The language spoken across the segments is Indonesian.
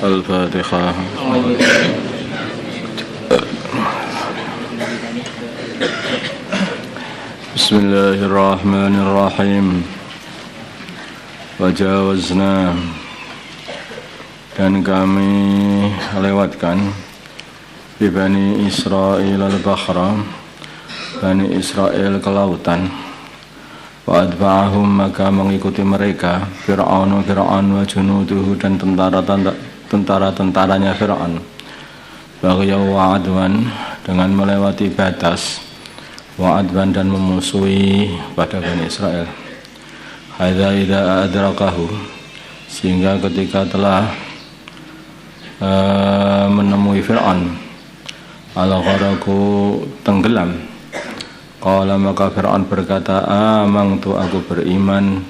Al-Fatihah. Bismillahirrahmanirrahim. Wajawazna, dan kami lewatkan bi Bani Israil al-Bahra, Bani Israel ke lautan. Wa adba'ahum, maka mengikuti mereka Fir'aun wa junuduhu, dan tentara-tentaranya Fir'aun. Bagyaw wa adwan, dengan melewati batas, wa adwan, dan memusuhi pada Bani Israel. Hadza idza adrakahu, sehingga ketika telah menemui Fir'aun, al-gharaku, tenggelam. Qala, maka Fir'aun berkata, amangtu, aku beriman,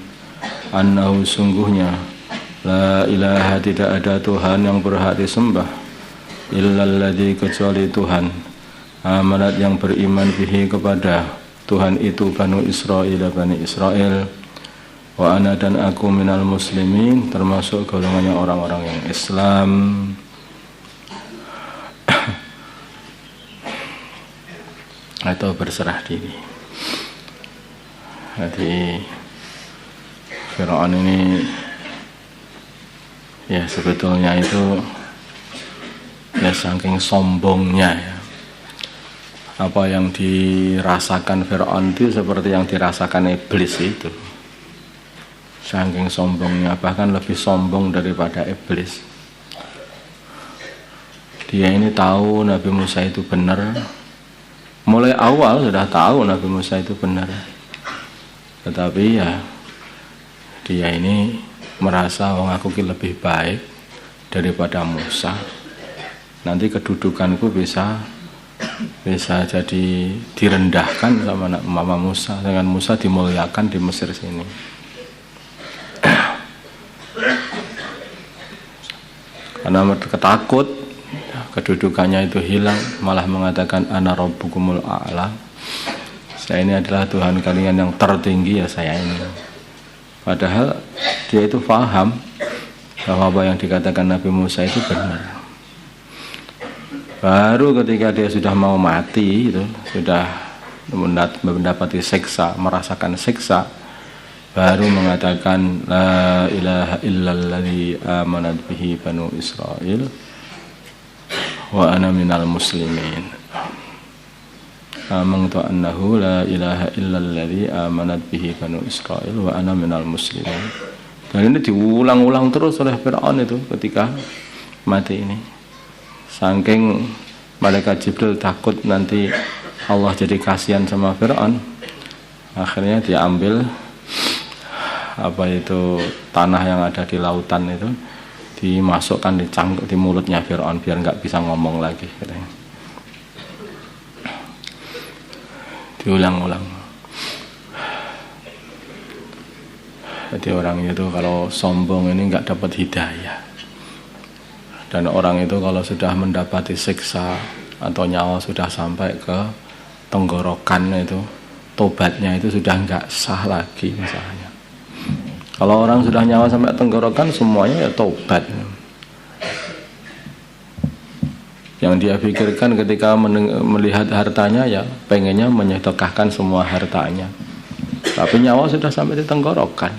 annahu, sungguhnya, la ilaha, tidak ada Tuhan yang berhak disembah, illalladzi, kecuali Tuhan, amanat, yang beriman, bihi, kepada Tuhan itu, Bani Israel, wa ana, dan aku, minal muslimin, termasuk golongannya orang-orang yang Islam. Atau berserah diri. Jadi Fir'aun ini ya sebetulnya itu ya saking sombongnya ya. Apa yang dirasakan Fir'aun itu seperti yang dirasakan iblis itu. Saking sombongnya, bahkan lebih sombong daripada iblis. Dia ini tahu Nabi Musa itu benar. Mulai awal sudah tahu Nabi Musa itu benar, tetapi ya dia ini merasa aku lebih baik daripada Musa. Nanti kedudukanku bisa jadi direndahkan sama Mama Musa, dengan Musa dimuliakan di Mesir sini. Karena ketakut kedudukannya itu hilang, malah mengatakan ana rabbukumul a'la, saya ini adalah Tuhan kalian yang tertinggi, ya saya ini. Padahal dia itu paham bahwa apa yang dikatakan Nabi Musa itu benar. Baru ketika dia sudah mau mati, itu sudah mendapati siksa, merasakan siksa, baru mengatakan la ilaha illalladzi amanat bihi banu Israil wa ana minal muslimin. Amantu annahu la ilaha illalladzi amanat bihi banu Israil wa ana minal muslimin. Dan ini diulang-ulang terus oleh Fir'aun itu ketika mati ini. Saking malaikat Jibril takut nanti Allah jadi kasihan sama Fir'aun, akhirnya dia ambil tanah yang ada di lautan itu, dimasukkan di mulutnya Fir'aun biar nggak bisa ngomong lagi, katanya. Diulang-ulang. Jadi orang itu kalau sombong ini nggak dapat hidayah. Dan orang itu kalau sudah mendapati siksa atau nyawa sudah sampai ke tenggorokan itu, tobatnya itu sudah nggak sah lagi masalahnya. Kalau orang sudah nyawa sampai tenggorokan, semuanya ya tobat. Yang dia pikirkan ketika melihat hartanya, ya pengennya menyedekahkan semua hartanya. Tapi nyawa sudah sampai di tenggorokan,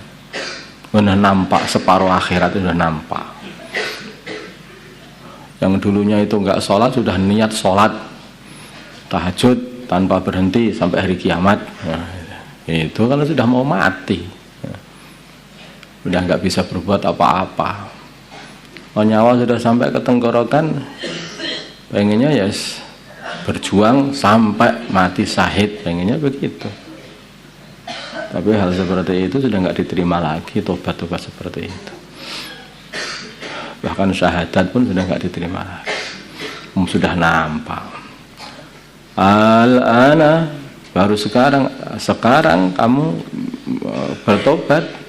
udah nampak separuh akhirat, sudah nampak. Yang dulunya itu nggak sholat, sudah niat sholat tahajud tanpa berhenti sampai hari kiamat. Nah, itu kalau sudah mau mati, udah nggak bisa berbuat apa-apa. Kalau nyawa sudah sampai ke tenggorokan, pengennya ya berjuang sampai mati syahid, pengennya begitu. Tapi hal seperti itu sudah nggak diterima lagi, tobat-tobat seperti itu. Bahkan syahadat pun sudah nggak diterima lagi. Sudah nampak. Al-ana, baru sekarang kamu bertobat.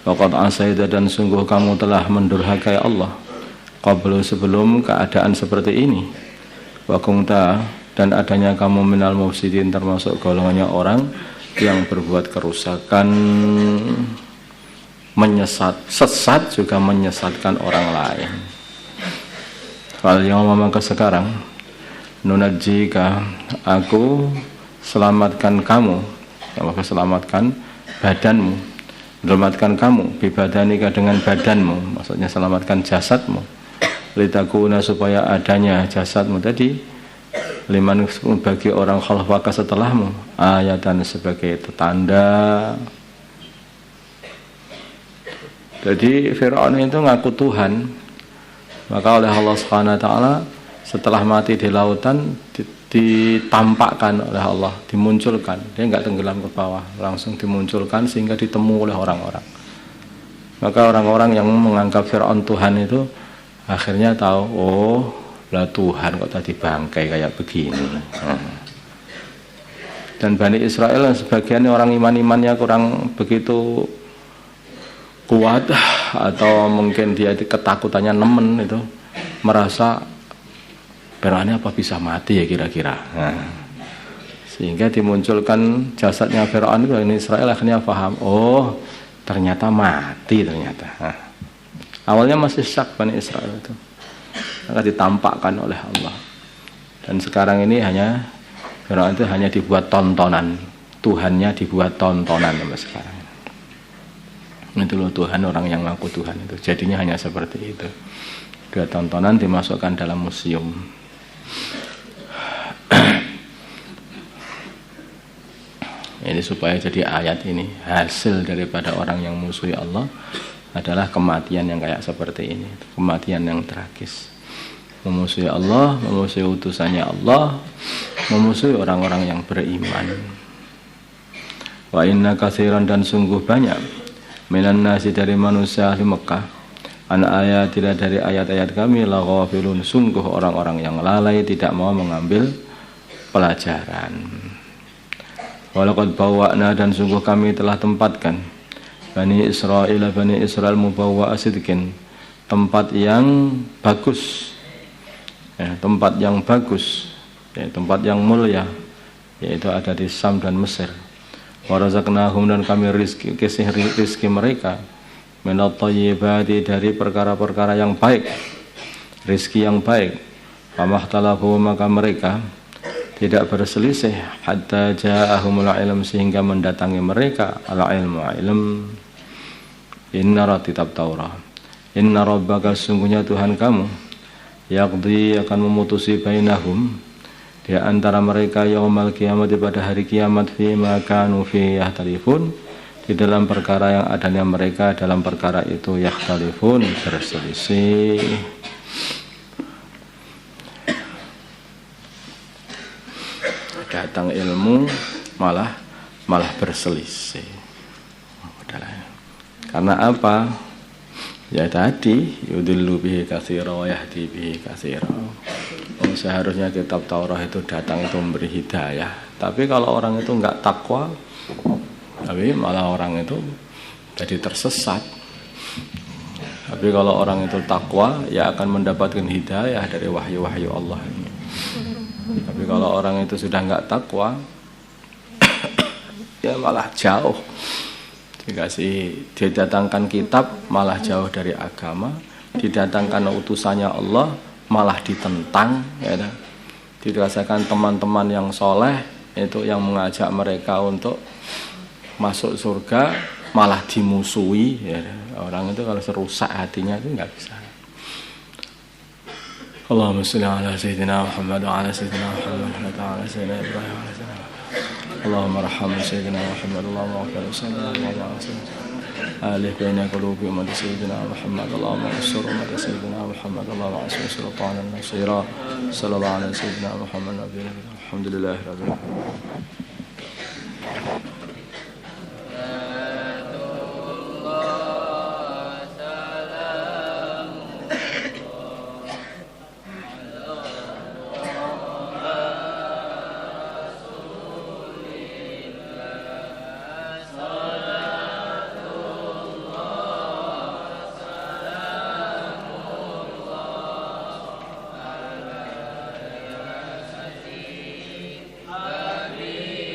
Waqad asaita, dan sungguh kamu telah mendurhakai Allah, qablu, sebelum keadaan seperti ini. Wa kunta, dan adanya kamu minal mufsidin, termasuk golongannya orang yang berbuat kerusakan, sesat juga menyesatkan orang lain. Fal yauma maka sekarang nunajjika aku selamatkan kamu, maka selamatkan badanmu, selamatkan kamu bibadanika dengan badanmu, maksudnya selamatkan jasadmu, litakuna supaya adanya jasadmu tadi liman bagi orang khalfaka setelahmu ayatan sebagai tanda. Jadi Fir'aun itu ngaku Tuhan, maka oleh Allah Subhanahu wa taala setelah mati di lautan ditampakkan oleh Allah, dimunculkan. Dia enggak tenggelam ke bawah, langsung dimunculkan sehingga ditemu oleh orang-orang. Maka orang-orang yang menganggap Fir'aun Tuhan itu akhirnya tahu, oh, lah Tuhan kok tadi bangkai kayak begini. Dan Bani Israel sebagian orang iman-imannya kurang begitu kuat, atau mungkin dia ketakutannya nemen itu, merasa Fir'aun apa bisa mati ya kira-kira. Sehingga dimunculkan jasadnya Fir'aun itu, ini Israel akhirnya paham, oh ternyata mati ternyata. Awalnya masih syak Bani Israel itu, maka ditampakkan oleh Allah. Dan sekarang ini hanya Fir'aun itu hanya dibuat tontonan, Tuhannya dibuat tontonan sampai sekarang. Itu loh Tuhan, orang yang ngaku Tuhan itu jadinya hanya seperti itu, dua tontonan dimasukkan dalam museum. Ini supaya jadi ayat ini, hasil daripada orang yang musuhi Allah adalah kematian yang kayak seperti ini, kematian yang tragis. Memusuhi Allah, memusuhi utusannya Allah, memusuhi orang-orang yang beriman. Wa inna katsiran dan sungguh banyak minan nasi dari manusia di Mekah an ayat tidak dari ayat-ayat kami la ghafilun, sungguh orang-orang yang lalai tidak mau mengambil pelajaran. Walaqad bawwa'na dan sungguh kami telah tempatkan Bani Israel mubawwa'a sidqin, tempat yang bagus, ya, tempat yang bagus, ya, tempat yang mulia, yaitu ada di Sam dan Mesir. Warazaqnahum dan kami kasih rizki mereka minat thayyibati dari perkara-perkara yang baik, rizki yang baik. Famahtalahu maka mereka tidak berselisih hatta ja'ahumul ilm sehingga mendatangi mereka al ilmu ilm. Inna kitab Taurat, inna rabbaka sungguhnya Tuhan kamu yaqdi akan memutusi bainahum di antara mereka yaumal kiamat pada hari kiamat fima kanu fi yahtalifun di dalam perkara yang adanya mereka dalam perkara itu yahtalifun berselisih. Datang ilmu malah berselisih. Karena apa? Ya tadi yudillu bihi katsira wa yahdi bihi katsira. Seharusnya kitab Taurat itu datang itu memberi hidayah. Tapi kalau orang itu enggak takwa, tapi malah orang itu jadi tersesat. Tapi kalau orang itu takwa, ya akan mendapatkan hidayah dari wahyu-wahyu Allah ini. Tapi kalau orang itu sudah enggak takwa, ya malah jauh. Dikasih didatangkan kitab malah jauh dari agama, didatangkan utusannya Allah malah ditentang, ya. Dirasakan teman-teman yang soleh itu yang mengajak mereka untuk masuk surga malah dimusuhi, ya. Orang itu kalau serusak hatinya itu nggak bisa. Allahumma sholli ala sayyidina Muhammad wa ala sayyidina Muhammad wa ala sayyidina Ibrahim wa ala sayyidina Allahumma arham sayyidina Muhammad Allahumma ighfir lana alih baina qulubi ummati sayyidina Muhammad Allahumma ansur ummati sayyidina Muhammad Allahumma ansur sultanan nasira sallallahu ala sayyidina Muhammad nabiyina alhamdulillahi rabbil alamin. Amin.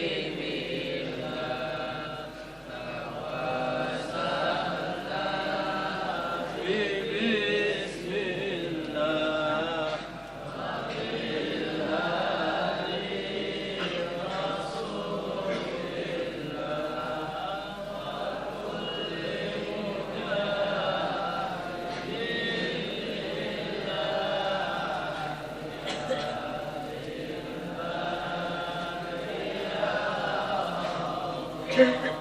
Thank you.